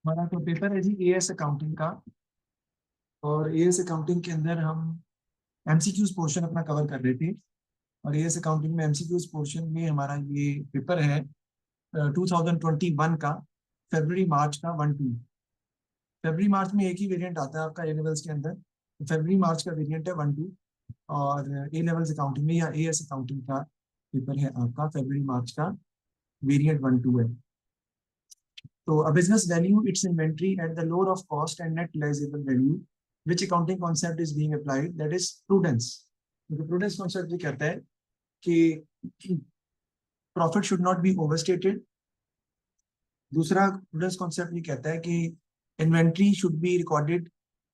हमारा तो पेपर है जी एएस अकाउंटिंग का। और एएस अकाउंटिंग के अंदर हम एमसीक्यूज पोर्शन अपना कवर कर रहे थे। और एएस अकाउंटिंग में एमसीक्यूज पोर्शन में हमारा ये पेपर है 2021 का, फरवरी मार्च का 1-2। फरवरी मार्च में एक ही वेरिएंट आता है आपका ए लेवल्स के अंदर, तो फरवरी मार्च का वेरिएंट है 1-2। और ए लेवल्स अकाउंटिंग में या एएस अकाउंटिंग का पेपर है आपका फरवरी मार्च का, वेरिएंट 1-2 है। So a business value its inventory at the lower of cost and net realizable value. Which accounting concept is being applied? That is prudence. क्योंकि prudence concept ये कहता है कि profit should not be overstated. दूसरा prudence concept ये कहता है कि inventory should be recorded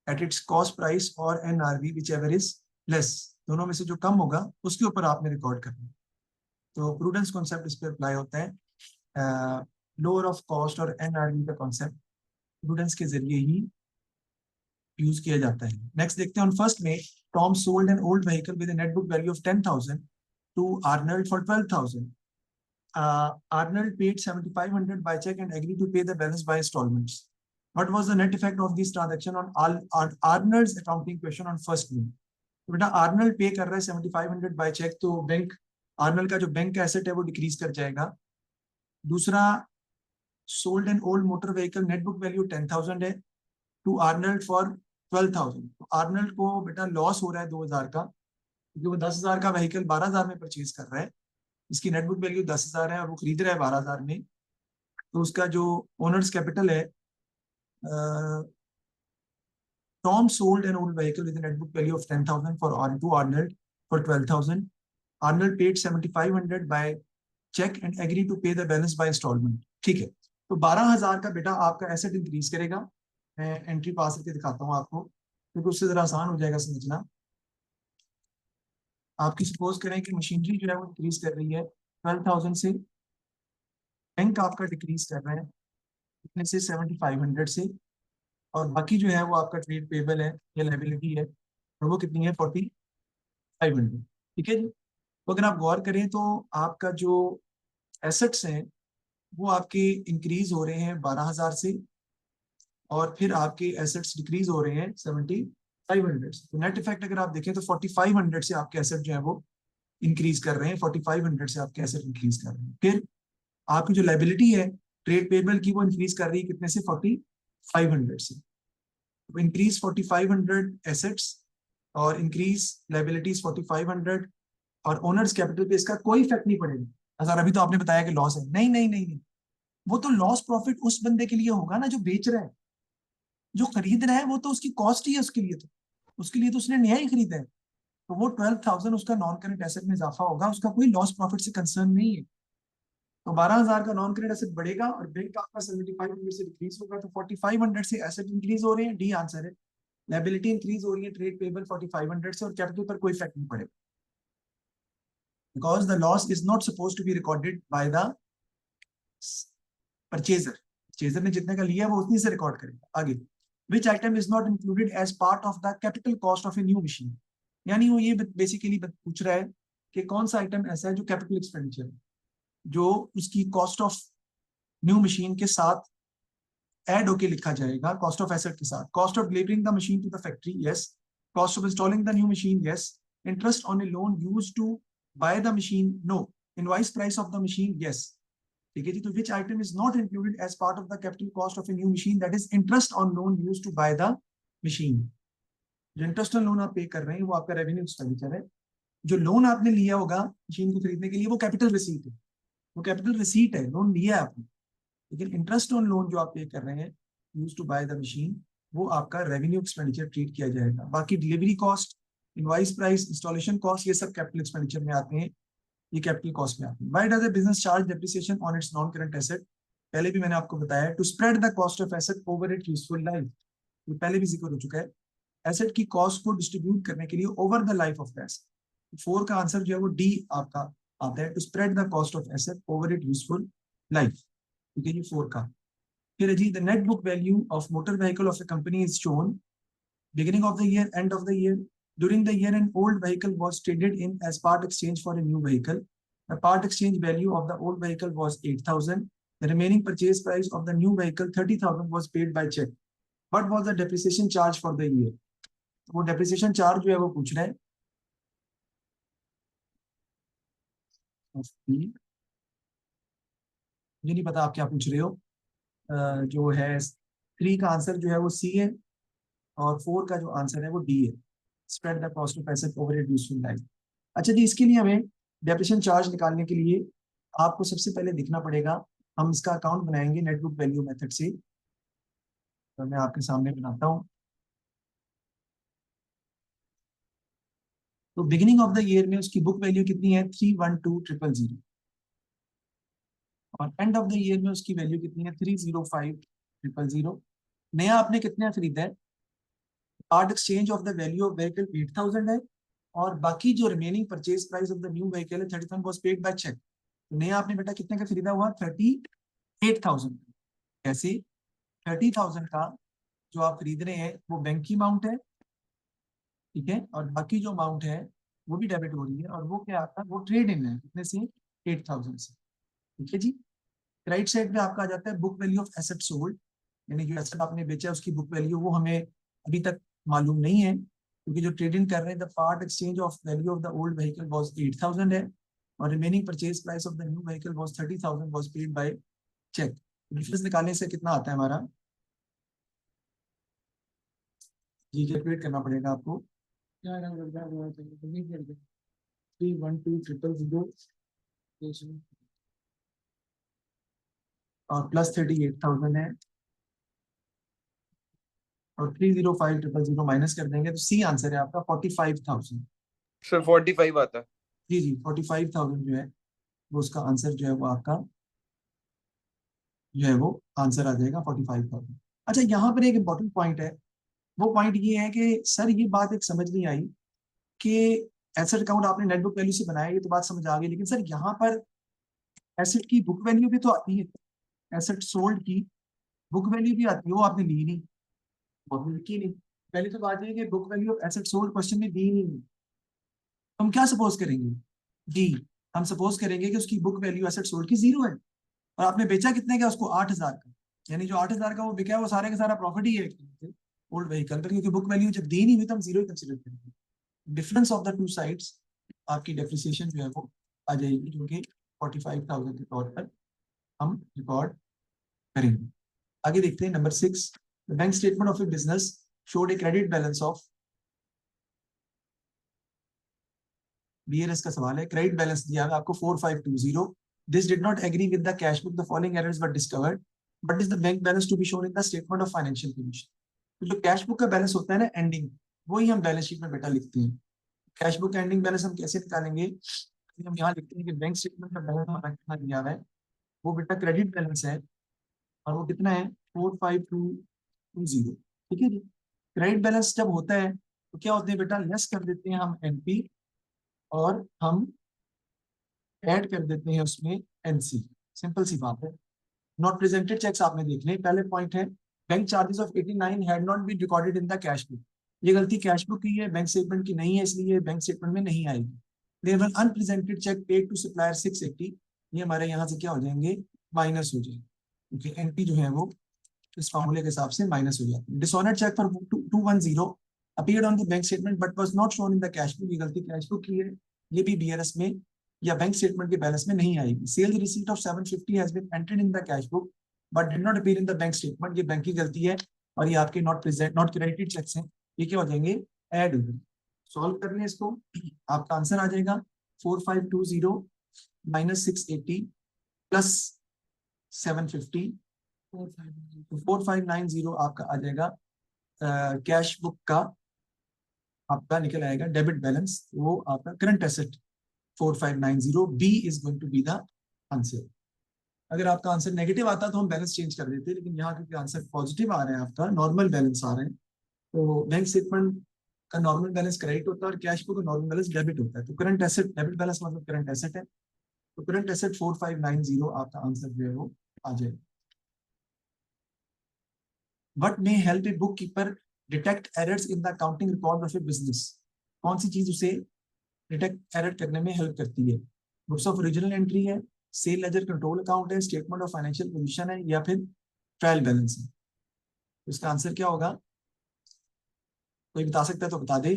at its cost price or NRV whichever is less. दोनों में से जो कम होगा उसके ऊपर आपने रिकॉर्ड करना है। तो prudence concept इस पे अप्लाई होता है। लोअर ऑफ कॉस्ट और NRV का कॉन्सेप्ट प्रूडेंस के जरिए ही यूज किया जाता है। नेक्स्ट देखते हैं, ऑन फर्स्ट में Tom sold an old vehicle with net book value of 10,000 to Arnold for 12,000। Arnold paid 7,500 by check and agreed to pay the balance by installments. What was the net effect of this transaction on Arnold's accounting question on first में? तो बेटा Arnold पे कर रहा है 7,500 by check, तो bank Arnold का जो बैंक का एसेट है वो डिक्रीज कर जाएगा। दूसरा, sold an old motor vehicle, net book value 10,000 है, टू आर्नल्ड फॉर 12,000। तो आर्नल्ड को बेटा लॉस हो रहा है 2,000 का, क्योंकि वो 10,000 का व्हीकल 12,000 में परचेज कर रहा है। इसकी नेट बुक वैल्यू 10,000 है और वो खरीद रहा है 12,000 में। तो उसका जो ओनर्स कैपिटल है, Tom sold an old vehicle with net book value of 10,000 for to Arnold for 12,000। Arnold paid 7,500 by cheque and agree to pay the balance by instalment. ठीक है, तो 12,000 का बेटा आपका एसेट इंक्रीज करेगा। मैं एंट्री पास करके दिखाता हूँ आपको, क्योंकि उससे जरा आसान हो जाएगा समझना। आपकी सपोज करें कि मशीनरी जो है वो इंक्रीज कर रही है 12,000 से, बैंक आपका डिक्रीज कर रहा है कितने से, 7,500 से, और बाकी जो है वो आपका ट्रेड पेबल है या लायबिलिटी है, और वो कितनी है, 4,500। ठीक है जी। तो अगर आप गौर करें तो आपका जो एसेट्स हैं वो आपके इंक्रीज हो रहे हैं 12,000 से, और फिर आपके एसेट्स डिक्रीज हो रहे हैं 7,500 से। तो नेट इफेक्ट अगर आप देखें तो 4,500 से आपके एसेट जो है वो इंक्रीज कर रहे हैं, 4,500 से आपके एसेट इंक्रीज कर रहे हैं। फिर आपकी जो लाइबिलिटी है ट्रेड पेबल की, वो इंक्रीज कर रही है कितने से, 4,500 से। तो इंक्रीज 4,500 एसेट्स और इंक्रीज लाइबिलिटीज 4,500, और ओनर्स कैपिटल पे इसका कोई इफेक्ट नहीं पड़ेगा। अगर अभी तो आपने बताया कि लॉस है, नहीं नहीं नहीं नहीं, वो तो लॉस प्रॉफिट उस बंदे के लिए होगा ना जो बेच रहा है। जो खरीद रहा है वो तो उसकी कॉस्ट ही है, उसके लिए तो उसने नया ही खरीदा है। तो वो 12,000 उसका नॉन करेंट एसेट में इजाफा होगा, उसका कोई लॉस प्रॉफिट से कंसर्न नहीं है। तो 12,000 का नॉन करेंट एसेट बढ़ेगा और बैंक आपका 7,500 से डिक्रीज होगा, तो 4,500 से एसेट इंक्रीज हो रहे हैं, डी आंसर है। लायबिलिटी इंक्रीज हो रही है ट्रेड पेबल 4,500 से, और कैपिटल पर कोई इफेक्ट नहीं पड़ेगा, because the loss is not suppose to be recorded by the purchaser. Purchaser ने जितने का लिया है वो उतनी से रिकॉर्ड करेगा। आगे, which item is not included as part of the capital cost of a new machine. यानी वो ये बेसिकली पूछ रहा है कि कौन सा आइटम ऐसा है जो कैपिटल एक्सपेंडिचर है, जो उसकी कॉस्ट ऑफ न्यू मशीन के साथ ऐड होके लिखा जाएगा, कॉस्ट ऑफ एसेट के साथ। Cost of delivering the machine to the factory, yes. Cost of installing the new machine, yes. Interest on a loan use to buy the machine, no. Invoice price of the machine, yes. ठीक है जी। तो which item is not included as part of the capital cost of a new machine, that is interest on loan use to buy the machine. जो interest on loan आप पे कर रहे हैं वो आपका रेवेन्यू एक्सपेंडिचर है। जो लोन आपने लिया होगा मशीन को खरीदने के लिए वो कैपिटल रिसीट है, वो कैपिटल रिसीट है, लोन लिया है आपने। लेकिन इंटरेस्ट ऑन लोन जो आप पे कर रहे हैं use to buy the machine, वो आपका रेवेन्यू एक्सपेंडिचर ट्रीट किया जाएगा। बाकी delivery cost, invoice price, installation cost, ये सब कैपिटल एक्सपेंडिचर में आते हैं, ये कैपिटल कॉस्ट में आते हैं। Why does the business charge depreciation on its non current asset? पहले भी मैंने आपको बताया, to spread the cost of asset over it useful life. ये पहले भी जिक्र हो चुका है। एसेट की कॉस्ट को डिस्ट्रीब्यूट करने के लिए over the life of the asset. 4 का आंसर जो है वो डी आपका आता है, to spread the cost of asset over it useful life. ठीक है जी, 4 का। फिर जी, the net book value of motor vehicle of a company is shown beginning of the year, end of the year. During the year, an old vehicle was traded in as part exchange for a new vehicle. The part exchange value of the old vehicle was 8,000. The remaining purchase price of the new vehicle 30,000 was paid by cheque, what was the depreciation charge for the year. वो depreciation charge जो है वो पूछ रहे हैं। मुझे नहीं पता आप क्या पूछ रहे हो। जो है 3 का आंसर जो है वो सी है, और 4 का जो आंसर है वो डी है, spread the cost of asset over it useful life. अच्छा जी, इसके लिए हमें डेप्रिसिएशन चार्ज निकालने के लिए आपको सबसे पहले दिखना पड़ेगा, हम इसका अकाउंट बनाएंगे नेट बुक वैल्यू मेथड से। तो मैं आपके सामने बनाता हूँ। तो बिगिनिंग ऑफ द ईयर में उसकी बुक वैल्यू कितनी है 312,000, और एंड ऑफ द ईयर में उसकी वैल्यू कितनी है 305,000। नया आपने कितना खरीदा है, part exchange of the value of vehicle 8,000 है, और बाकी जो remaining purchase price of the new vehicle है 30,000 वाज पेड बाय चेक। तो नया आपने बेटा कितने का खरीदा हुआ 38,000। ऐसे 30,000 का जो आप खरीद रहे हैं वो बैंक की अमाउंट है, ठीक है, और बाकी जो अमाउंट है वो भी डेबिट हो रही है, और वो क्या आता है, वो ट्रेड इन है कितने से 8,000 से, ठीक है जी। राइट साइड पे आपका आ जाता है book value of asset sold, यानी जो एसेट आपने बेचा है उसकी बुक वैल्यू, वो हमें अभी तक मालूम नहीं है, क्योंकि जो ट्रेडिंग कर रहे हैं the part exchange of value of the old vehicle was 8,000 है, और remaining purchase price of the new vehicle was 30,000 was paid by cheque. Difference निकालने से कितना आता है हमारा, जी कैलकुलेट करना पड़ेगा आपको। क्या 312,000 और प्लस 38,000 है, और 305,000 माइनस कर देंगे तो सी आंसर है आपका 45,000। सर 45 आता है। जी जी 45,000 जो है वो उसका आंसर जो है वो आपका जो है वो आंसर आ जाएगा 45,000। अच्छा, यहाँ पर एक इंपॉर्टेंट पॉइंट है, वो पॉइंट ये है कि सर ये बात एक समझ नहीं आई कि एसेट अकाउंट आपने नेट बुक वैल्यू से बनाया, ये तो बात समझ आ गई, लेकिन सर यहाँ पर एसेट की बुक वैल्यू भी तो आती है, एसेट सोल्ड की बुक वैल्यू भी आती है, वो आपने ली नहीं, वो आपने लिखी नहीं। पहले तो बात है कि book value of asset sold question में दी नहीं, हम क्या सपोज करेंगे, डी, हम सपोज करेंगे कि उसकी बुक वैल्यू एसेट सोल्ड की 0 है, और आपने बेचा कितने का उसको 8,000 का, यानी जो 8,000 का वो बिका है वो सारे का सारा प्रॉफिट ही है ओल्ड व्हीकल पर, क्योंकि बुक वैल्यू जब दी नहीं हुई तो हम 0 ही कंसिडर करेंगे। Difference of the two sides आपकी डेप्रिसिएशन जो है वो आ जाएगी, जो कि 45,000 के तौर पर हम रिकॉर्ड करेंगे। आगे देखते हैं number 6, the bank statement of a business showed a credit balance of, BRS का सवाल है, क्रेडिट बैलेंस दिया है आपको 4520, this did not agree with the cash book, the following errors were discovered, but is the bank balance to be shown in the statement of financial condition. तो जो cash book का balance होता है ना ending, वही हम balance sheet में बेटा लिखते हैं। कैश बुक एंडिंग बैलेंस हम कैसे निकालेंगे, हम यहाँ लिखते हैं कि बैंक स्टेटमेंट का बैलेंस हमारा कितना दिया हुआ है, वो बेटा क्रेडिट बैलेंस है, और वो कितना है 45,220, ठीक है जी। क्रेडिट बैलेंस जब होता है तो क्या होते हैं बेटा, लेस कर देते हैं हम एनपी, और हम ऐड कर देते हैं उसमें एनसी, सिंपल सी बात है। नॉट प्रेजेंटेड चेक्स आपने देख लें, पहले पॉइंट है bank charges of 89 had not been recorded in the cash book, ये गलती कैश बुक की है, बैंक स्टेटमेंट की नहीं है, इसलिए बैंक स्टेटमेंट में नहीं आएगी। There were unpresented cheque paid to supplier 680, ये हमारे यहाँ से क्या हो जाएंगे, माइनस हो जाएंगे, क्योंकि एनपी जो है वो इस फॉर्मूले के हिसाब से माइनस हो जाती है। Dishonoured cheque for 210 appeared on the bank statement but was not shown in the cash book, ये गलती कैश बुक की है, ये भी बीआरएस में या बैंक स्टेटमेंट के बैलेंस में नहीं आएगी। Sales receipt of 750 has been entered in the cash book but did not appear in the bank statement, ये बैंक की गलती है, और ये आपके not present not credited cheques हैं, ये क्या हो जाएंगे, ऐड हो जाएंगे। सॉल्व कर लें इसको, आपका आंसर आ जाएगा 4520 माइनस 680 प्लस 750, 4590 आपका आ जाएगा कैश बुक का, आपका निकल आएगा डेबिट बैलेंस, वो आपका current asset 4590, B is going to be the answer. अगर आपका आंसर नेगेटिव आता तो हम बैलेंस चेंज कर देते, लेकिन यहाँ क्योंकि आंसर पॉजिटिव आ रहा है, आपका नॉर्मल बैलेंस आ रहे हैं, तो बैंक स्टेटमेंट का नॉर्मल बैलेंस क्रेडिट होता है और कैश बुक का नॉर्मल बैलेंस डेबिट होता है, तो करंट एसेट डेबिट बैलेंस मतलब करंट एसेट है, तो करंट एसेट 4590 आपका आंसर जो है वो आ जाएगा। What may help a bookkeeper detect errors in the accounting record of a business? कौन सी चीज उसे डिटेक्ट एरर करने में हेल्प करती है, बुक्स ऑफ ओरिजिनल एंट्री है, सेल लेजर कंट्रोल अकाउंट है, स्टेटमेंट ऑफ फाइनेंशियल पोजीशन है, या फिर ट्रायल बैलेंस है? तो इसका आंसर क्या होगा? कोई बता सकता है तो बता दे।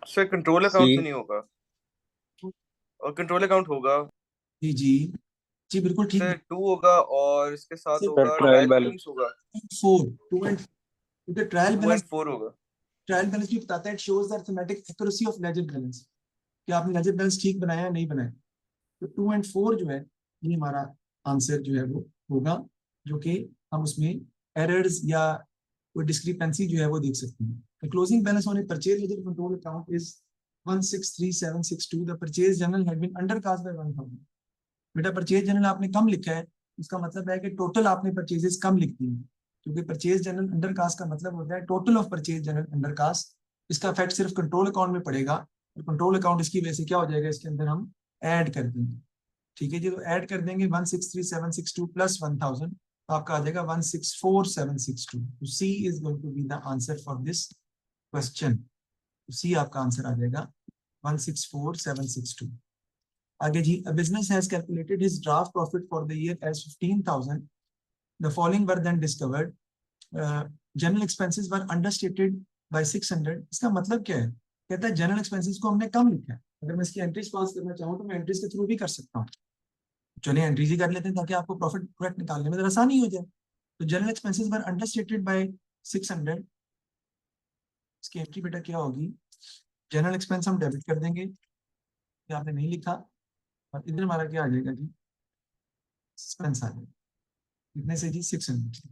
Sir control C. अकाउंट तो नहीं होगा, और कंट्रोल अकाउंट होगा। जी जी जी, बिल्कुल ठीक। सर 2 होगा और इसके साथ सर होगा ट्रायल ट्रायल बैलेंस। बैलेंस होगा। 4 2 एंड, क्योंकि ट्रायल 2 बैलेंस, एंड 4 होगा। ट्रायल बैलेंस भी बताता है, it shows the arithmetic accuracy of ledger balance, कि आपने लेजर बैलेंस ठीक बनाया या नहीं बनाया। तो 2 एंड 4 जो है, ये हमारा आंसर जो है वो होगा, जो कि हम उसमें एरर्स या कोई डिस्क्रिपेंसी जो है वो देख सकते हैं। Closing balance on a purchase ledger control account is 163762। The purchase journal had been undercast by 1000। बेटा परचेज जनरल आपने कम लिखा है, इसका मतलब है कि टोटल आपने परचेजेस कम लिख दी है, क्योंकि परचेज जनरल अंडर कास्ट का मतलब होता है total of purchase journal undercast. इसका इफेक्ट सिर्फ कंट्रोल अकाउंट में पड़ेगा, और कंट्रोल अकाउंट इसकी वजह से क्या हो जाएगा, इसके अंदर हम ऐड कर देंगे। ठीक है जी, तो ऐड कर देंगे 163762 प्लस 1000, तो आपका आ जाएगा 164762। तो C is going to be the answer for this question. C आपका आंसर आ जाएगा 164762। आगे जी, a business has calculated his draft profit for the year as 15,000. The following were then discovered. General expenses were understated by 600. इसका मतलब क्या है? कहता है जनरल एक्सपेंसेस को हमने कम लिखा है। अगर मैं इसकी एंट्रीज पास करना चाहूँ तो मैं एंट्रीज के थ्रू भी कर सकता हूँ। चलिए एंट्रीज ही कर लेते हैं ताकि आपको प्रॉफिट करेक्ट निकालने में जरा आसानी हो जाए। तो जनरल एक्सपेंसेस वर अंडरस्टेटेड बाय 600। इसकी एंट्री बेटा क्या होगी? जनरल एक्सपेंस हम डेबिट कर देंगे, ये आपने नहीं लिखा, और इधर हमारा क्या आ जाएगा जी? एक्सपेंस आ जाएगा। कितने से जी? 600।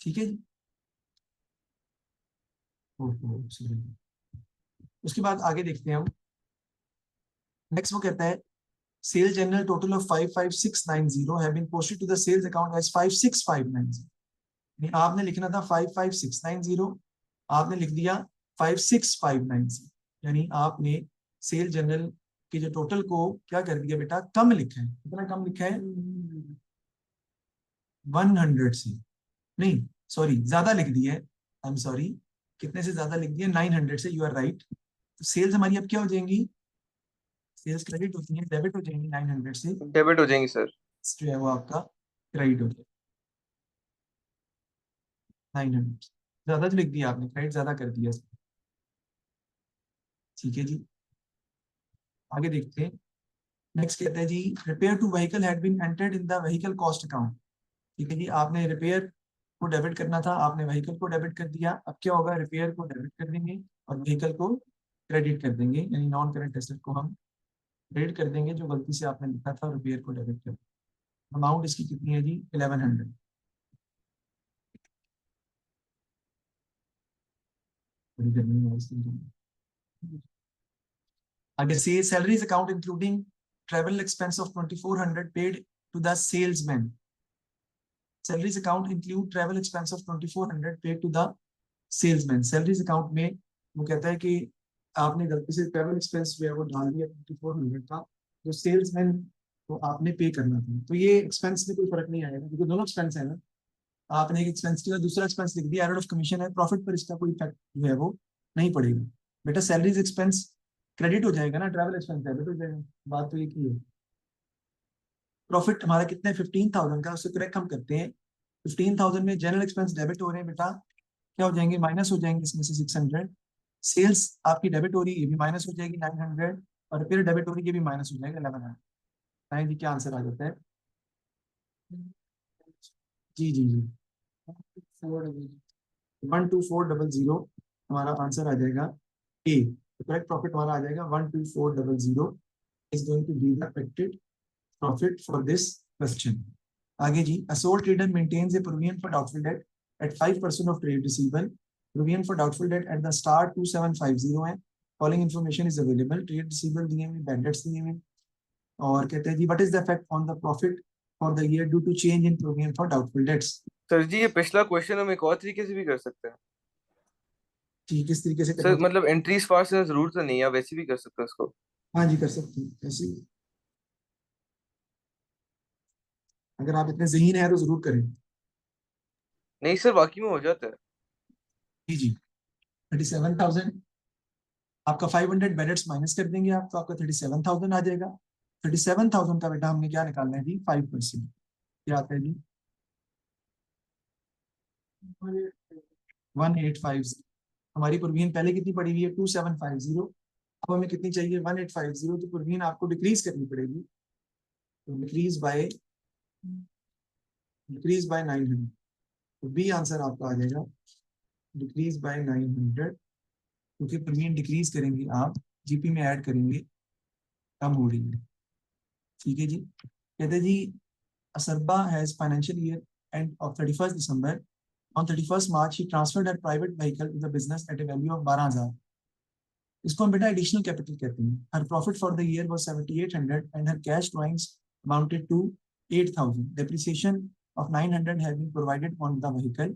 ठीक है जी। ओहो, sorry। उसके बाद आगे देखते हैं हम। नेक्स्ट वो कहता है sale journal total of 55690 have been posted to the sales account as 56590। आपने लिखना था 55690, आपने लिख दिया 56590, यानी आपने सेल जनरल के जो टोटल को क्या कर दिया बेटा? कम लिखा है। कितना कम लिखा है? 100 से, नहीं सॉरी, ज्यादा लिख दिया है। आई एम सॉरी, कितने से ज्यादा लिख दिया? 900 से। You are right. तो सेल्स हमारी अब क्या हो जाएंगी? सेल्स क्रेडिट होती है, डेबिट हो जाएंगी 900 से, डेबिट हो जाएंगे सर। जो है वो आपका क्रेडिट हो जाएगा 900। ज्यादा जो लिख दिया आपने, क्रेडिट ज्यादा कर दिया। ठीक है जी, आगे देखते हैं। नेक्स्ट कहते हैं जी repair to vehicle had been entered in the vehicle cost account. ठीक है जी, आपने रिपेयर को डेबिट करना था, आपने व्हीकल को डेबिट कर दिया। अब क्या होगा? रिपेयर को डेबिट कर देंगे और व्हीकल को क्रेडिट कर देंगे, यानी नॉन करंट एसेट को हम क्रेडिट कर देंगे, जो गलती से आपने लिखा था, रिपेयर को डेबिट कर। अमाउंट इसकी कितनी है जी? 1100। बड़ी गर्मी है इसकी। आगे से salaries account including travel expense of 2400 paid to the salesman. Salaries account include travel expense of 2400 paid to the salesman. Salaries account में वो कहता है कि आपने गलती से ट्रेवल एक्सपेंस जो है वो डाल दिया 2400 का, जो सेल्समैन को आपने पे करना था। तो ये एक्सपेंस में कोई फर्क नहीं आएगा, क्योंकि दोनों एक्सपेंस है ना। आपने एक एक्सपेंस किया, दूसरा एक्सपेंस लिख दिया, एरर ऑफ कमीशन है, प्रॉफिट पर इसका कोई इफेक्ट जो है वो नहीं पड़ेगा। बेटा सैलरीज एक्सपेंस क्रेडिट हो जाएगा ना, ट्रैवल एक्सपेंस डेबिट हो जाएगा। बात तो एक ही है। प्रॉफिट हमारा कितना है? 15,000 का, उससे करेक्ट हम करते हैं। 15,000 में जनरल एक्सपेंस डेबिट हो रहे हैं बेटा, क्या हो जाएंगे? माइनस हो जाएंगे इसमें से 600। सेल्स आपकी डेबिट हो रही है, ये भी माइनस हो जाएगी 900, और फिर डेबिट हो रही है, ये भी माइनस हो जाएगा 1100। जी क्या आंसर आ जाता है? जी जी जी, 12400 हमारा आंसर आ जाएगा ए। करेक्ट प्रॉफिट हमारा आ जाएगा 12400 is going to be the expected profit for this question. आगे जी, a sole trader maintains a provision for doubtful debt at 5% of trade receivable. Provision for doubtful debt at the start 2750 है। Following information is available. Trade receivable दिए हुए, bad debts दिए हुए, और कहते हैं जी what is the effect on the profit for the year due to change in provision for doubtful debts। Sir जी ये पिछला क्वेश्चन हम एक और तरीके से भी कर सकते हैं। ठीक, किस तरीके से करना सर चाहिए? मतलब एंट्रीज पास करना जरूरत तो नहीं है, आप वैसे भी कर सकते हैं उसको। हाँ जी, कर सकते हैं ऐसे ही। अगर आप इतने ज़हीन हैं तो जरूर करें। नहीं सर बाकी में हो जाता है। जी जी, 37,000 आपका 500 बैलेट्स माइनस कर देंगे आप, तो आपका 37,000 आ जाएगा। 37,000 का बेटा हमने क्या निकालना है जी, 5%। क्या आता है जी, 1850। हमारी परवीन पहले कितनी पड़ी हुई है, 2750। अब हमें कितनी चाहिए, 1850। तो परवीन आपको डिक्रीज करनी पड़ेगी, तो डिक्रीज बाय 900। तो बी आंसर आपका आ जाएगा डिक्रीज बाय 900, क्योंकि परवीन डिक्रीज करेंगे आप, जीपी में ऐड करेंगे, कम हो रही है। ठीक है जी, कहते हैं जी असरबा has financial year end of 31 December, on 31 March he transferred her private vehicle to the business at a value of 12,000। इसको हम बेटा एडिशनल कैपिटल कहते हैं। Her profit for the year was 7800 and her cash drawings amounted to 8000। Depreciation of 900 had been provided on the vehicle.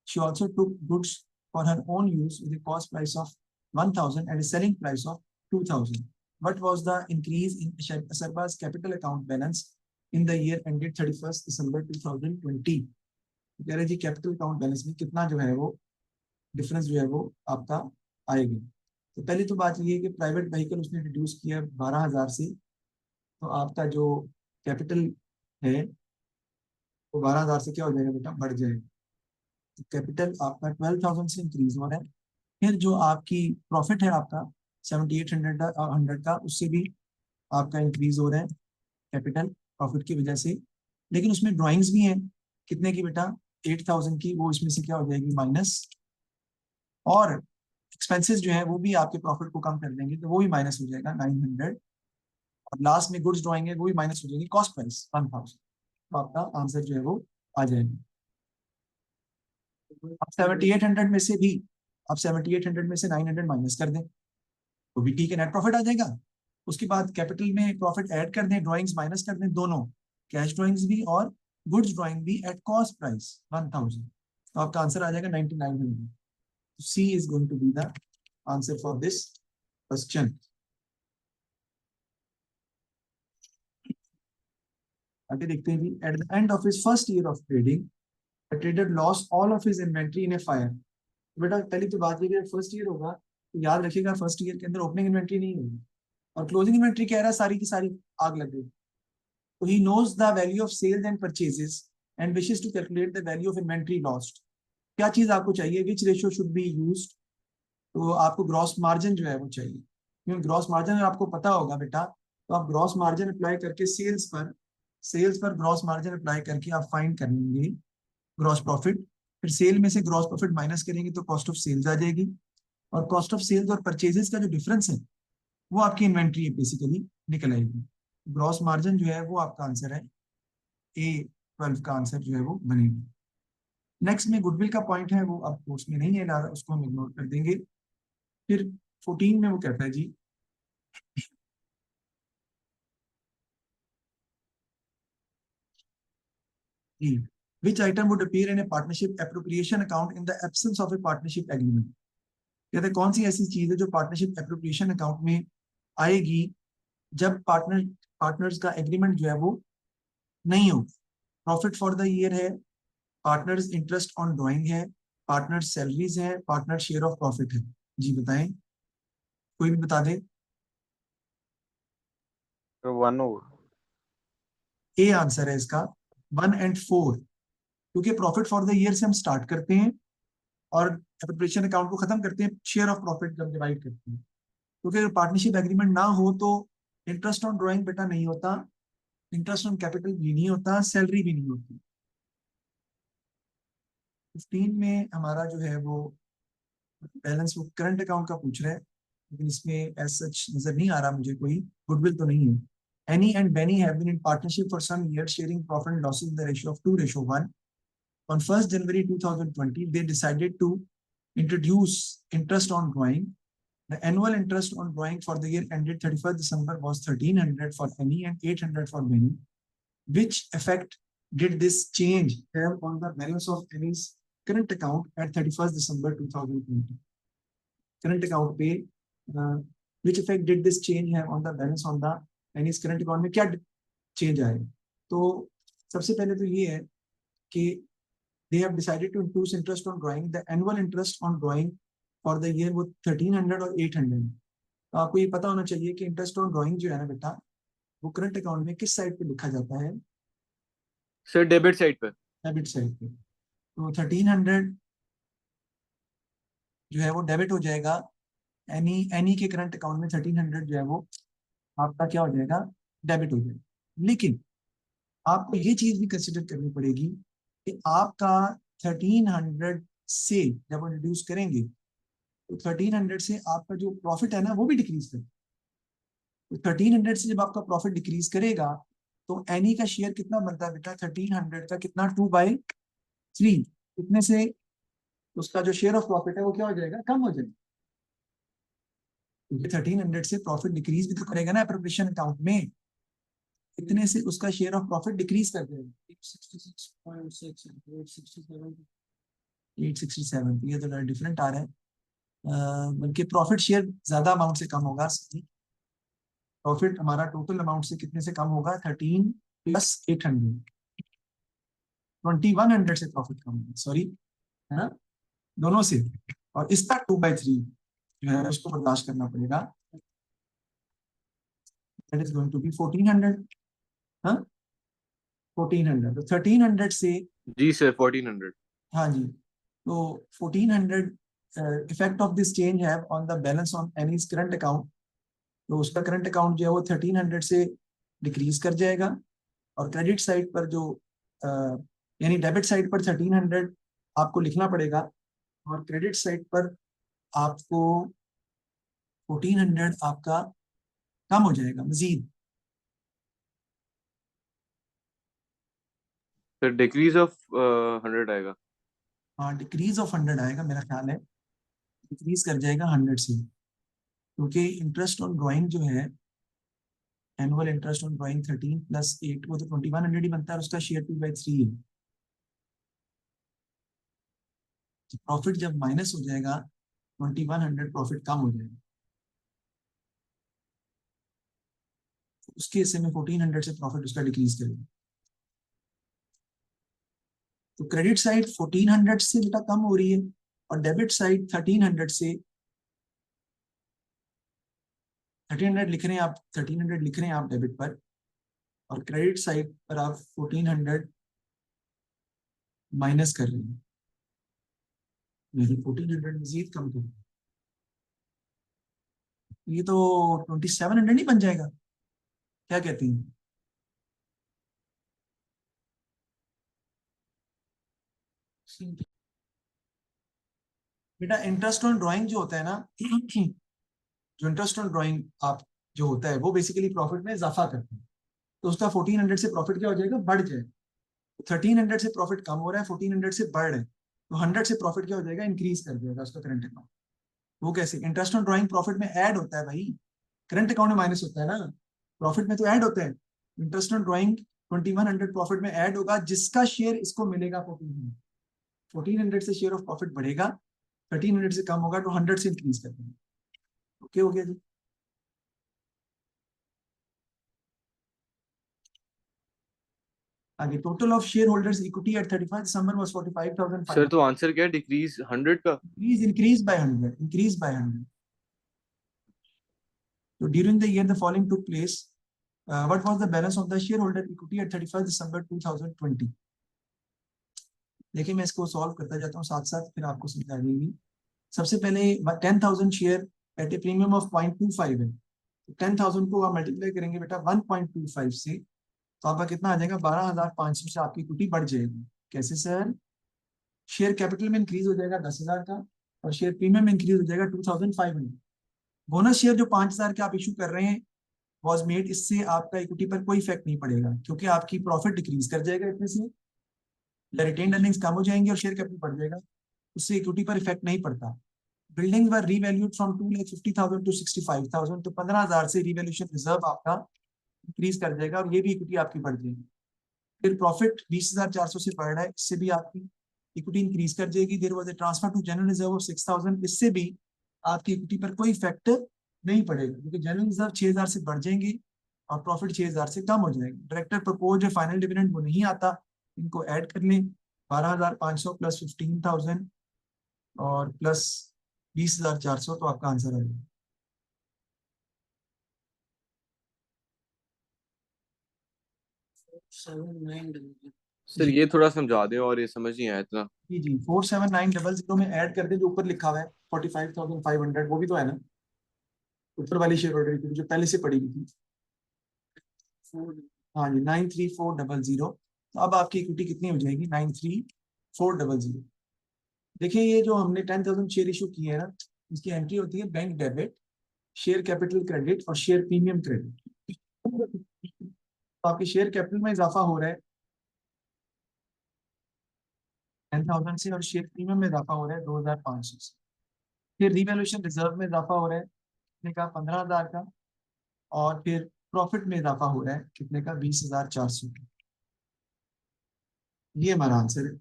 She also took goods for her own use with a cost price of 1,000 and a selling price of 2,000. What was the increase in Asarba's capital account balance in the year ended 31st December 2020? कह रहे G capital account balance में कितना जो है वो difference जो है वो आपका आएगा। तो पहली तो बात ये है कि प्राइवेट व्हीकल उसने रिड्यूस किया 12,000 से, तो आपका जो कैपिटल है वो 12,000 से क्या हो जाएगा बेटा, बढ़ जाएगा। तो कैपिटल आपका 12,000 से इंक्रीज हो रहा है। फिर जो आपकी प्रॉफिट है आपका 7,800 का, उससे भी आपका इंक्रीज हो रहा है कैपिटल प्रॉफिट की वजह से। लेकिन उसमें ड्राइंग्स भी हैं, कितने की बेटा, 8,000 की, वो इसमें से क्या हो जाएगी, माइनस। और एक्सपेंसेस जो है वो भी आपके प्रॉफिट को कम कर देंगे, तो वो भी माइनस हो जाएगा 900। और लास्ट में गुड्स ड्राइंग है वो भी माइनस हो जाएगी, कॉस्ट प्राइस 1,000। तो आपका आंसर जो है वो आ जाएगा। अब 7,800 में से भी, अब 7,800 में से 900 माइनस कर दें तो भी ठीक है, नेट प्रॉफिट आ जाएगा। उसके बाद कैपिटल में प्रॉफिट ऐड कर दें, ड्राइंग्स माइनस कर दें, दोनों कैश ड्राइंग्स भी और गुड्स ड्राइंग भी एट कॉस्ट प्राइस 1,000, तो आपका आंसर आ जाएगा 9,900। C is going to be the answer for this question. आगे देखते हैं जी, at the end of his first year of trading the trader lost all of his inventory in a fire. बेटा पहली तो बात ये, फर्स्ट ईयर होगा तो याद रखिएगा फर्स्ट ईयर के अंदर ओपनिंग इन्वेंट्री नहीं होगी, और क्लोजिंग इन्वेंट्री कह रहा है सारी की सारी आग लग गई। तो he knows the value of sales and purchases and wishes to calculate the value of inventory lost. क्या चीज आपको चाहिए, which ratio should be used? तो आपको ग्रॉस मार्जिन जो है वो चाहिए, क्योंकि ग्रॉस मार्जिन आपको पता होगा बेटा, तो आप ग्रॉस मार्जिन अप्लाई करके सेल्स पर ग्रॉस मार्जिन अप्लाई करके आप फाइंड कर लेंगे ग्रॉस प्रॉफिट। फिर सेल में से ग्रॉस प्रॉफिट माइनस करेंगे तो कॉस्ट ऑफ सेल्स आ जाएगी, और कॉस्ट ऑफ सेल्स और परचेजेस का जो डिफरेंस है वो आपकी इन्वेंट्री बेसिकली निकल आएगी। ग्रॉस मार्जिन जो है वो आपका आंसर है, A12 का आंसर जो है वो बनेगा। नेक्स्ट में गुडविल का पॉइंट है, वो अब उसमें नहीं है, उसको हम इग्नोर कर देंगे। फिर 14 में वो कहता है जी, which item would appear in a partnership appropriation account in the absence of a partnership agreement. कहते हैं कौन सी ऐसी चीज है जो पार्टनरशिप एप्रोप्रिएशन अकाउंट में आएगी जब पार्टनर्स का एग्रीमेंट जो है वो नहीं हो। प्रॉफिट फॉर द ईयर है, पार्टनर्स इंटरेस्ट ऑन ड्राइंग है, पार्टनर सैलरीज है, पार्टनर शेयर ऑफ प्रॉफिट है। जी बताएं, कोई भी बता दे। तो 1 होगा। ए आंसर है इसका, 1 और 4, क्योंकि प्रॉफिट फॉर द ईयर से हम स्टार्ट करते हैं और एप्रोप्रिएशन अकाउंट को खत्म करते हैं शेयर ऑफ प्रॉफिट जब डिवाइड करते हैं। क्योंकि अगर पार्टनरशिप एग्रीमेंट ना हो तो इंटरेस्ट ऑन ड्राइंग बेटा नहीं होता, इंटरेस्ट ऑन कैपिटल भी नहीं होता, सैलरी भी नहीं होती। 15 में हमारा जो है वो बैलेंस वो करंट अकाउंट का पूछ रहा है, लेकिन इसमें एज सच नजर नहीं आ रहा मुझे, कोई गुडविल तो नहीं है। Annie and Benny have been in partnership for some years, sharing profit and losses in the ratio of 2:1. On 1st January 2020, they decided to introduce interest on drawing. The annual interest on drawing for the year ended 31st December was 1,300 for Annie and 800 for Benny. Which effect did this change have on the balance of Annie's current account at 31st December 2020? Current account पे which effect did this change have on the balance on the Annie's current account में क्या change आएगा? तो सबसे पहले तो ये है कि they have decided to introduce interest on drawing. The annual interest on drawing for the year was 1,300 और 800, तो आपको ये पता होना चाहिए कि इंटरेस्ट ऑन ड्राइंग जो है ना बेटा, वो करंट अकाउंट में किस साइड पे लिखा जाता है? सर डेबिट साइड पे। डेबिट साइड पे। तो 1300 जो है वो डेबिट हो जाएगा। एनी के करंट अकाउंट में 1300 जो है वो आपका क्या हो जाएगा? डेबिट हो जाएगा। लेकिन आपको ये चीज भी कंसिडर करनी पड़ेगी कि आपका 1300 से जब हम रिड्यूस करेंगे तो 1300 से आपका जो प्रॉफिट है ना वो भी डिक्रीज करेगा। तो 1300 से जब आपका प्रॉफिट डिक्रीज करेगा तो एनी का शेयर कितना बनता है बेटा? 1300 का कितना? 2/3। कितने से? उसका जो शेयर ऑफ प्रॉफिट है वो क्या हो जाएगा? कम हो जाएगा। क्योंकि 1300 से प्रॉफिट डिक्रीज भी तो करेगा ना अप्रोप्रिएशन अकाउंट में। इतने से उसका शेयर ऑफ प्रॉफिट डिक्रीज कर देगा। 867, ये तो डिफरेंट आ रहा है। बल्कि प्रॉफिट शेयर ज्यादा अमाउंट से कम होगा। प्रॉफिट हमारा टोटल अमाउंट से कितने से कम होगा? 13 + 800, 2100 से प्रॉफिट कम होगा, सॉरी, है ना, दोनों से। और इसका 2/3 जो है उसको बर्दाश्त करना पड़ेगा। That is going to be 1400। हाँ, 1400। तो 1300 से, जी सर 1400। हाँ जी, तो 1400 इफेक्ट ऑफ दिस चेंज है on the balance on any current account. तो उसका करंट अकाउंट जो है वो 1300 से डिक्रीज कर जाएगा। और क्रेडिट साइड पर जो यानी डेबिट साइड पर 1300 आपको लिखना पड़ेगा, और क्रेडिट साइड पर आपको 1400 आपका कम हो जाएगा मजीद। सर डिक्रीज ऑफ 100 आएगा। हाँ, डिक्रीज ऑफ 100 आएगा मेरा ख्याल है, डिक्रीज कर जाएगा 100 से। क्योंकि इंटरेस्ट ऑन ड्राइंग जो है, एनुअल इंटरेस्ट ऑन ड्राइंग 13 + 8, वो तो 2100 ही बनता है, और उसका शेयर 2/3 है। तो प्रॉफिट जब माइनस हो जाएगा 2100, प्रॉफिट कम हो जाएगा। तो उसके हिस्से में 1400 से प्रॉफिट उसका डिक्रीज करेगा। तो क्रेडिट साइड 1400 से बेटा कम हो रही है, और डेबिट साइड 1300 से, 1300 लिख रहे हैं आप, 1300 लिख रहे हैं आप डेबिट पर, और क्रेडिट साइड पर आप 1400 माइनस कर रहे हैं, यानी 1400 मजीद कम कर रहे हैं। ये तो 2700 नहीं बन जाएगा? क्या कहती हैं? बेटा इंटरेस्ट ऑन ड्राइंग जो होता है ना जो इंटरेस्ट ऑन ड्राइंग आप जो होता है वो बेसिकली प्रॉफिट में इजाफा करता है। तो उसका 1400 से प्रॉफिट क्या हो जाएगा? बढ़ जाएगा। 1300 से प्रॉफिट कम हो रहा है, 1400 से बढ़ रहा है, तो 100 से प्रॉफिट क्या हो जाएगा? इंक्रीज कर देगा उसका करंट अकाउंट। वो कैसे? इंटरेस्ट ऑन ड्राइंग प्रॉफिट में ऐड होता है भाई, करंट अकाउंट में माइनस होता है ना, प्रॉफिट में तो ऐड होता है। इंटरेस्ट ऑन ड्राइंग 2100 प्रॉफिट में ऐड होगा, जिसका शेयर इसको मिलेगा 1400। 1400 से शेयर ऑफ प्रॉफिट बढ़ेगा, 1300 से कम होगा तो 100 से इंक्रीज कर देंगे। ओके हो गया जी। आगे, total of share holders equity at 31 December was sir 45,500। तो आंसर क्या है? डिक्रीज 100 का। Increase by 100, increase by 100। तो during the year the following took place. What was the balance of the share holder equity at 31 December 2020? देखिए मैं इसको solve करता जाता हूँ साथ साथ, फिर आपको समझा देंगी। सबसे पहले 10,000 share eight A premium of 0.25 है। 10,000 को आप मल्टीप्लाई करेंगे बेटा 1.25 से, तो आपका कितना आ जाएगा? 12,500 से आपकी इक्विटी बढ़ जाएगी। कैसे सर? शेयर कैपिटल में इंक्रीज हो जाएगा 10,000 का, और शेयर प्रीमियम में इंक्रीज हो जाएगा 2,500। बोनस शेयर जो 5,000 के आप इशू कर रहे हैं वॉज मेड, इससे आपका इक्विटी पर कोई इफेक्ट नहीं पड़ेगा, क्योंकि आपकी प्रॉफिट डिक्रीज कर जाएगा इतने से, रिटेन अर्निंग्स कम हो जाएंगी और शेयर कैपिटल बढ़ जाएगा, उससे इक्विटी पर इफेक्ट नहीं पड़ता। Building were revalued from 2,50,000 to 65,000, तो 15,000 से रीवैल्यूएशन रिजर्व आपका इंक्रीज कर जाएगा, और ये भी इक्विटी आपकी बढ़ जाएगी। फिर प्रॉफिट 20,400 से बढ़ रहा है, इससे भी आपकी इक्विटी इंक्रीज कर जाएगी। There was a transfer to general reserve of 6,000, इससे भी आपकी इक्विटी पर कोई इफेक्ट नहीं पड़ेगा, क्योंकि जनरल रिजर्व 6,000 से बढ़ जाएंगे और प्रॉफिट 6,000 से कम हो जाएगा। डायरेक्टर प्रपोज फाइनल डिविडेंड वो नहीं आता, इनको ऐड कर लें, 12,500 प्लस 15,000 और प्लस 20,400, तो आपका आंसर आ जाएगा। सर ये थोड़ा समझा दें, और ये समझ नहीं आया इतना। जी जी, 47900 में ऐड कर दें जो ऊपर लिखा हुआ है 45,500, वो भी तो है ना ऊपर वाली शेयर होल्डर की जो पहले से पड़ी हुई थी। हाँ जी, 93400। तो अब आपकी इक्विटी कितनी हो जाएगी? 93400। देखिए ये जो हमने 10,000 शेयर इशू किए हैं ना, इसकी एंट्री होती है bank debit, share capital credit और शेयर प्रीमियम क्रेडिट। तो आपके शेयर कैपिटल में इजाफा हो रहा है 10,000 से, और शेयर प्रीमियम में इजाफा हो रहा है 2,500 से। फिर रिवैल्यूएशन रिजर्व में इजाफा हो रहा है कितने का? 15,000 का। और फिर प्रॉफिट में इजाफा हो रहा है कितने का? 20,400 का। ये हमारा आंसर है।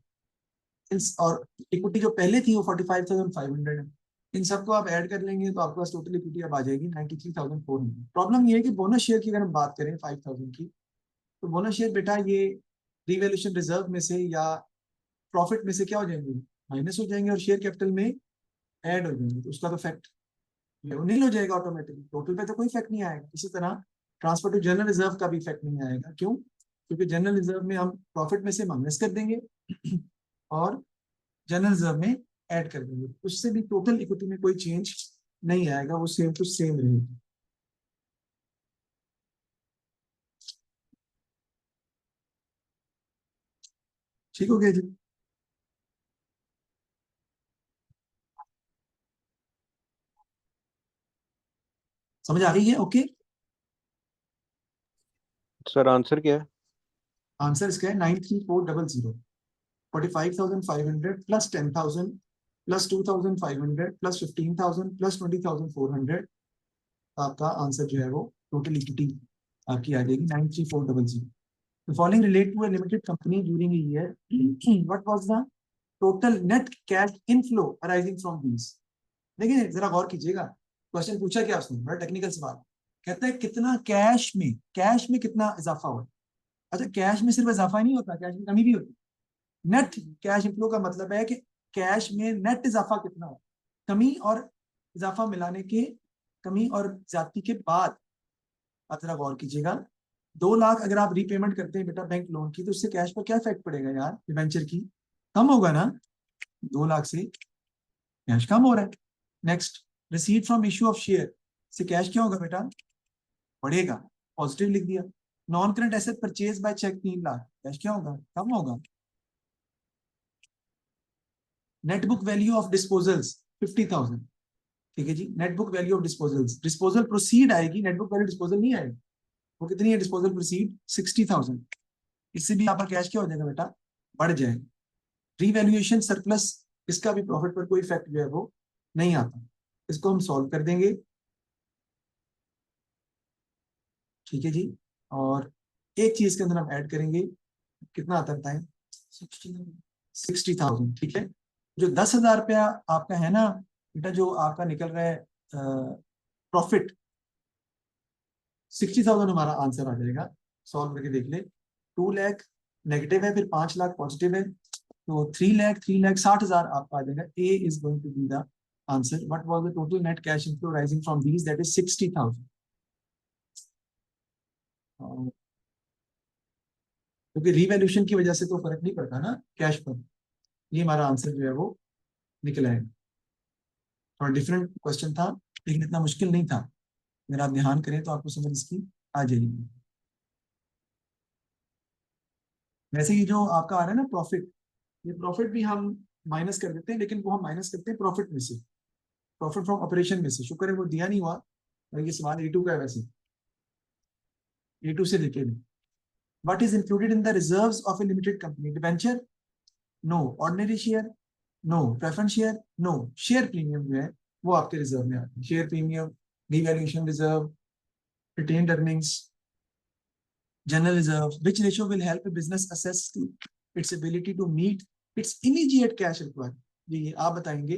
और इक्विटी जो पहले थी वो 45,500 है। इन सबको आप ऐड कर लेंगे तो आपके पास टोटल इक्विटी अब आ जाएगी 93,400। प्रॉब्लम ये है कि बोनस शेयर की अगर हम बात करें 5,000 की, तो बोनस शेयर बेटा ये रिवैल्यूएशन रिजर्व में से या प्रॉफिट में से क्या हो जाएंगे? माइनस हो जाएंगे और शेयर कैपिटल में ऐड हो जाएंगे, तो उसका तो फैक्ट नील हो जाएगा ऑटोमेटिकली। टोटल पे तो कोई इफेक्ट नहीं आएगा। इसी तरह ट्रांसफर टू जनरल रिजर्व का भी इफेक्ट नहीं आएगा। क्यों? क्योंकि जनरल रिजर्व में हम प्रॉफिट में से माइनस कर देंगे और जनरल रिजर्व में ऐड कर देंगे, उससे भी टोटल इक्विटी में कोई चेंज नहीं आएगा, वो सेम टू सेम रहेगी। ठीक हो गया जी? समझ आ रही है? ओके। सर आंसर क्या है? आंसर इसका है 93400। 45,500 प्लस 10,000 प्लस 2,500 प्लस 15,000 प्लस 20,400। आपका आंसर जो है वो टोटल इक्विटी आपकी आ जाएगी 93400। The following relate to a limited company during a year. What was the total net cash inflow arising from these? देखिए जरा गौर कीजिएगा, क्वेश्चन पूछा क्या उसने, बड़ा टेक्निकल सवाल। कहता है कितना कैश में कितना इजाफा हुआ। अच्छा, कैश में सिर्फ इजाफा ही नहीं होता, कैश में कमी भी होती है। नेट कैश इनफ्लो का मतलब है कि कैश में नेट इजाफा कितना हो। कमी और इजाफा मिलाने के, कमी और ज्यादती के बाद। आप जरा गौर कीजिएगा, 2 लाख अगर आप रीपेमेंट करते हैं बेटा बैंक लोन की, तो उससे कैश पर क्या इफेक्ट पड़ेगा यार? डिबेंचर की कम होगा ना, 2 लाख से कैश कम हो रहा है। Next, receipt from issue of share से कैश क्या होगा बेटा? बढ़ेगा। पॉजिटिव लिख दिया। Non current asset purchase by cheque 3 lakh, cash क्या होगा? कम होगा। Net book value of disposals 50,000। ठीक है जी, net book value of disposals, disposal proceed आएगी, नेट बुक वैल्यू डिस्पोजल नहीं आएगी। वो कितनी है डिस्पोजल प्रोसीड? 60,000। इससे भी आपका कैश क्या हो जाएगा बेटा? बढ़ जाएगा। रीवैल्यूएशन सरप्लस, इसका भी प्रॉफिट पर कोई इफेक्ट जो है वो नहीं आता। इसको हम सॉल्व कर देंगे। ठीक है जी। और एक चीज के अंदर हम ऐड करेंगे, कितना आता है? 60,000। ठीक है, जो 10,000 रुपया आपका है ना बेटा, जो आपका निकल रहा है प्रॉफिट, 60,000 हमारा आंसर आ जाएगा। सॉल्व करके देख ले। 2 लाख नेगेटिव है, फिर 5 लाख पॉजिटिव है, तो 3 लाख 60,000 आपका आ जाएगा। A is going to be the answer. What was the total net cash inflow rising from these? That is 60,000। क्योंकि रीवैल्यूएशन की वजह से तो फर्क नहीं पड़ता ना कैश पर। ये हमारा आंसर जो है वो निकला है। थोड़ा डिफरेंट क्वेश्चन था, लेकिन इतना मुश्किल नहीं था। अगर आप ध्यान करें तो आपको समझ इसकी आ जाएगी। वैसे ये जो आपका आ रहा है ना प्रॉफिट, ये प्रॉफिट भी हम माइनस कर देते हैं, लेकिन वो हम माइनस करते हैं प्रॉफिट में से, प्रॉफिट फ्रॉम ऑपरेशन में से। शुक्र है वो दिया नहीं हुआ, और ये सवाल A2 का है वैसे। A2 से लेके what is included in the reserves of a limited company? Debenture? No. Ordinary share? No. Preference share? No. Share premium जो है वो आपके रिजर्व में आते हैं। Share premium, devaluation reserve, retained earnings, general reserve. Which ratio will help business assess its ability to meet its immediate cash requirement? ये आप बताएंगे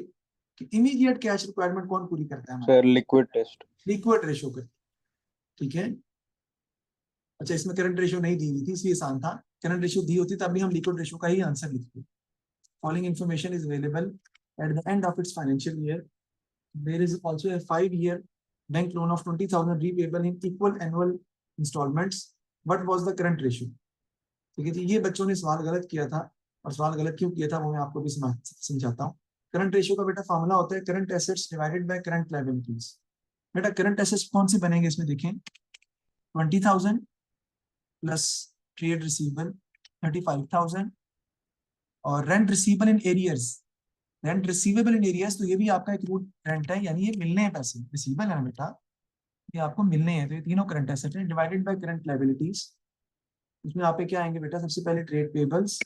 कि इमीडिएट कैश रिक्वायरमेंट कौन पूरी करता है हमारा? Sir liquid test. Liquid ratio कर। ठीक है। अच्छा, इसमें करंट रेशियो नहीं दी हुई थी इसलिए आसान था। करंट रेशियो दी होती तब भी हम लिक्विड रेशियो का ही आंसर लिखते। Following information is available at the end of its financial year. There is also a 5 year bank loan of 20,000 repayable in equal annual installments. What was the current ratio? ठीक है जी। ये बच्चों ने सवाल गलत किया था, और सवाल गलत क्यों किया था वो मैं आपको भी समझाता हूँ। करंट रेशियो का बेटा फॉर्मूला होता है current assets divided by current liabilities. बेटा करंट एसेट्स कौन से बनेंगे इसमें देखें, 20,000 प्लस ट्रेड रिसीवेबल 35,000, और rent receivable in arrears, rent receivable in arrears तो ये भी आपका एक रूट रेंट है, यानी ये मिलने हैं पैसे, रिसीवेबल है ना बेटा, ये आपको मिलने हैं, तो ये तीनों करंट एसेट है डिवाइडेड बाय करंट लायबिलिटीज। इसमें आप पे क्या आएंगे बेटा, सबसे पहले ट्रेड पेबल्स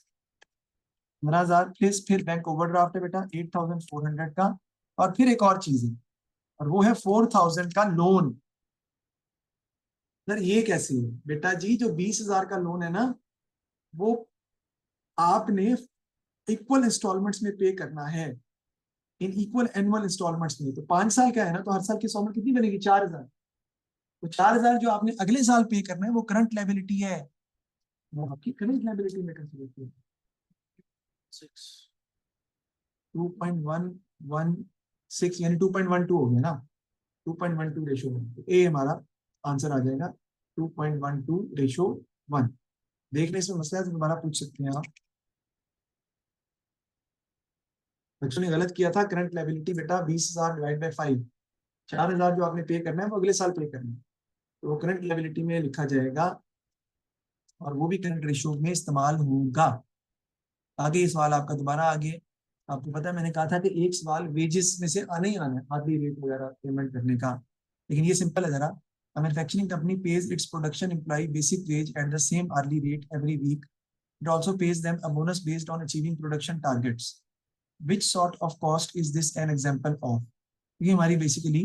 15,000, फिर बैंक ओवरड्राफ्ट है बेटा 8,400 का, और फिर एक और चीज है, और वो है 4,000 का लोन। सर ये कैसे है बेटा जी, जो 20,000 का लोन है ना, वो आपने इक्वल इंस्टॉलमेंट्स में पे करना है, इन इक्वल एनुअल इंस्टॉलमेंट्स में। तो 5 साल का है ना, तो हर साल की इंस्टॉलमेंट कितनी बनेगी, 4,000। तो 4,000 जो आपने अगले साल पे करना है वो करंट लायबिलिटी है, वो आपकी करंट लायबिलिटी में कंसीडर की 2.116 यानी 2.12 हो गया ना, 2.12 रेशो 1, तो ए हमारा आंसर आ जाएगा 2.12 रेशो 1। देखने से मसला है तो दोबारा पूछ सकते हैं आप। बच्चों ने गलत किया था, करंट लायबिलिटी बेटा 20,000 डिवाइड बाई 5, 4,000 जो आपने पे करना है वो अगले साल पे करना है, तो वो करंट लायबिलिटी में लिखा जाएगा, और वो भी करंट रेशियो में इस्तेमाल होगा। आगे ये सवाल आपका दोबारा आगे, आपको पता है मैंने कहा था कि एक सवाल वेजेस में से आना ही आना है, आर्ली रेट वगैरह पेमेंट करने का, लेकिन ये सिंपल है जरा। A manufacturing company pays its production employee basic wage at the same hourly rate every week. It also pays them a bonus based on achieving production targets. Which sort of cost is this an example of? ये हमारी basically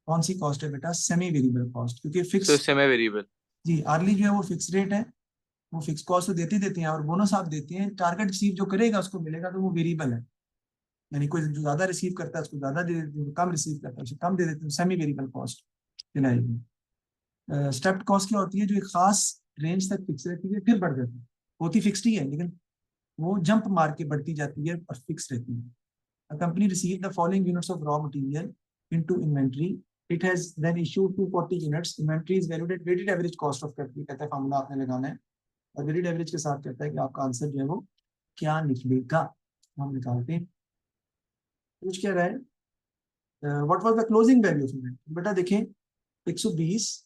कौन सी cost है बेटा, semi variable cost, क्योंकि so fix, semi variable. जी early जो है वो fix rate है, वो फिक्स कॉस्ट तो देते देते हैं, और बोनस आप देते हैं, टारगेट अचीव जो करेगा उसको मिलेगा, तो वो वेरिएबल है, यानी कोई जो ज्यादा रिसीव करता है उसको ज्यादा दे देते हैं, जो कम रिसीव करता है उसको कम दे देते हैं, सेमी वेरिएबल कॉस्ट दिलाएगी। स्टेप्ड कॉस्ट क्या होती है, जो एक खास रेंज तक फिक्स रहती है फिर बढ़ जाती है, होती फिक्स्ड ही है लेकिन वो जंप मार के बढ़ती जाती है और फिक्स रहती है। A company received the following units of raw material into inventory. It has then issued 240 units. Inventory is valued at weighted average cost of capital, कहता है फार्मूला आपने लगाना है, और वेटेड एवरेज के साथ कहता है कि आपका आंसर जो है वो क्या निकलेगा, हम निकालते हैं। पूछ क्या रहा है, what was the closing value of inventory. बेटा देखें 120,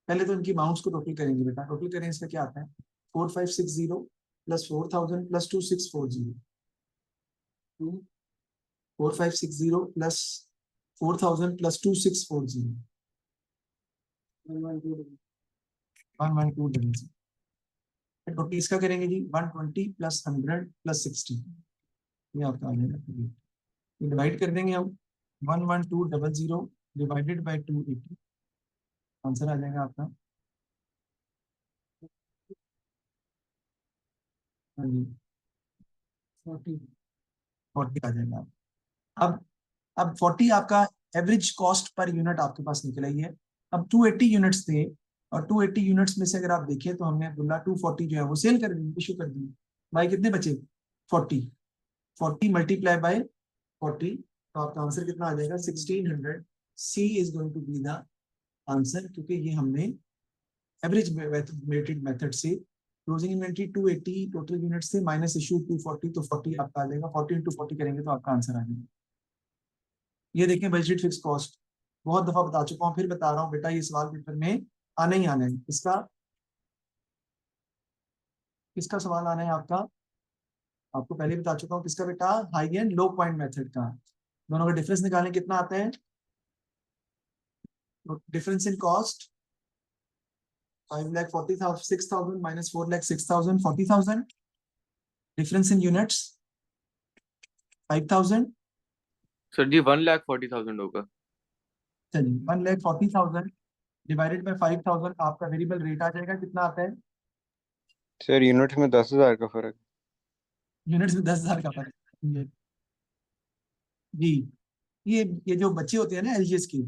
पहले तो इनकी अमाउंट्स को टोटल करेंगे बेटा, टोटल करें इसका क्या आता है, 4560 plus 4,000 plus 2640, 4560 plus 4,000 plus 2640, 112, total इसका करेंगे जी 120 प्लस 100 प्लस 60, ये आपका आ जाएगा, डिवाइड कर देंगे हम 11200 डिवाइडेड बाई 280, आंसर आ जाएगा आपका, हाँ जी 40 आ जाएगा। अब 40 आपका एवरेज कॉस्ट पर यूनिट आपके पास निकल आई है। अब 280 यूनिट्स थे, और 280 यूनिट्स में से अगर आप देखें तो हमने अब्दुल्ला 240 जो है वो सेल कर दी, इशू कर दी, भाई कितने बचे 40, 40 मल्टीप्लाई बाय 40, तो आपका आंसर कितना आ जाएगा 1600। C is going to be the answer, क्योंकि ये हमने एवरेज वेटेड मेथड से, क्लोजिंग इन्वेंट्री 280 टोटल यूनिट्स थे माइनस इशू 240, तो 40 आपका आ जाएगा, 40 इंटू 40 करेंगे तो आपका आंसर आ जाएगा। ये देखें बजट फिक्स कॉस्ट, बहुत दफा बता चुका हूँ फिर बता रहा हूँ बेटा, ये सवाल पेपर में आना ही आना है, इसका किसका सवाल आना है आपका, आपको पहले बता चुका हूँ किसका बेटा, high and low point method का, दोनों का डिफरेंस निकालने कितना आता है, difference in cost 5,40,000 minus 4,06,000 40,000, difference in units 5,000, sir जी 1,40,000 होगा। चलिए 1,40,000 डिवाइडेड बाई 5,000, आपका वेरिएबल रेट आ जाएगा, कितना आता है, सर यूनिट में 10,000 का फर्क। यूनिट्स में 10,000 का फर्क है। जी ये जो बच्चे होते हैं ना एलजीएस के,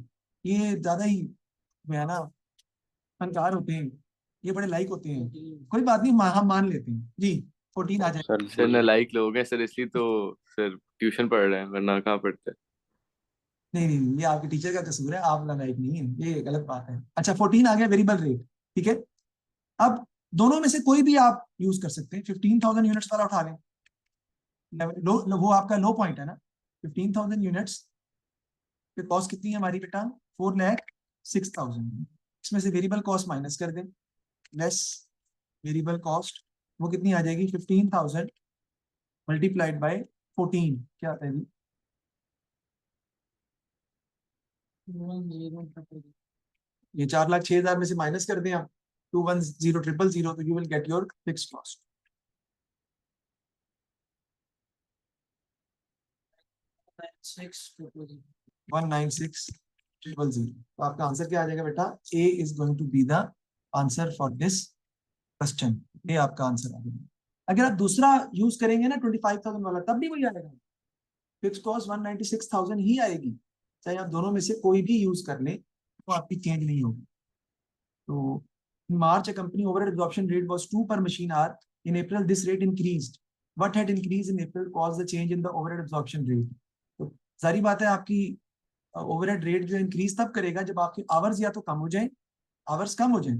ये ज्यादा ही जो है ना फनकार होते हैं, ये बड़े लाइक होते हैं, कोई बात नहीं, हम मान लेते हैं जी, 14 आ जाए। सर सर नालायक लोग हैं सर, इसलिए तो सर ट्यूशन पढ़ रहे हैं, वरना कहाँ पढ़ते हैं। नहीं नहीं नहीं, ये आपके टीचर का कसूर है, आप लाइक नहीं है, ये गलत बात है। अच्छा 14 आ गया वेरिएबल रेट, ठीक है। अब दोनों में से कोई भी आप यूज कर सकते हैं। 15,000 यूनिट्स वाला उठा लें, वो आपका लो पॉइंट है ना। 15,000 यूनिट्स पे कॉस्ट कितनी है हमारी बेटा? 4,06,000। इसमें से वेरिएबल कॉस्ट माइनस कर दें, लेस वेरिएबल कॉस्ट, वो कितनी आ जाएगी? 15,000 मल्टीप्लाइड बाय 14, क्या आता है जी? 1,000,000। ये 4,06,000 में से माइनस कर दें आप 2,10,000, तो you will get your fixed cost. 196,000। तो आपका आंसर क्या आ जाएगा बेटा? A is going to be the answer for this question. ये आपका आंसर आ जाएगा। अगर आप दूसरा यूज करेंगे ना 25,000 वाला, तब भी वही आएगा, फिक्स कॉस्ट 196,000 ही आएगी, चाहे आप दोनों में से कोई भी यूज कर लें, तो आपकी चेंज नहीं होगी। तो in March, a company overhead absorption rate was 2 per machine hour. In April, this rate increased. What had increased in April caused the change in the overhead absorption rate? तो सारी बात है, आपकी ओवरहेड रेट जो increase तब करेगा जब आपके आवर्स या तो कम हो जाए, आवर्स कम हो जाए,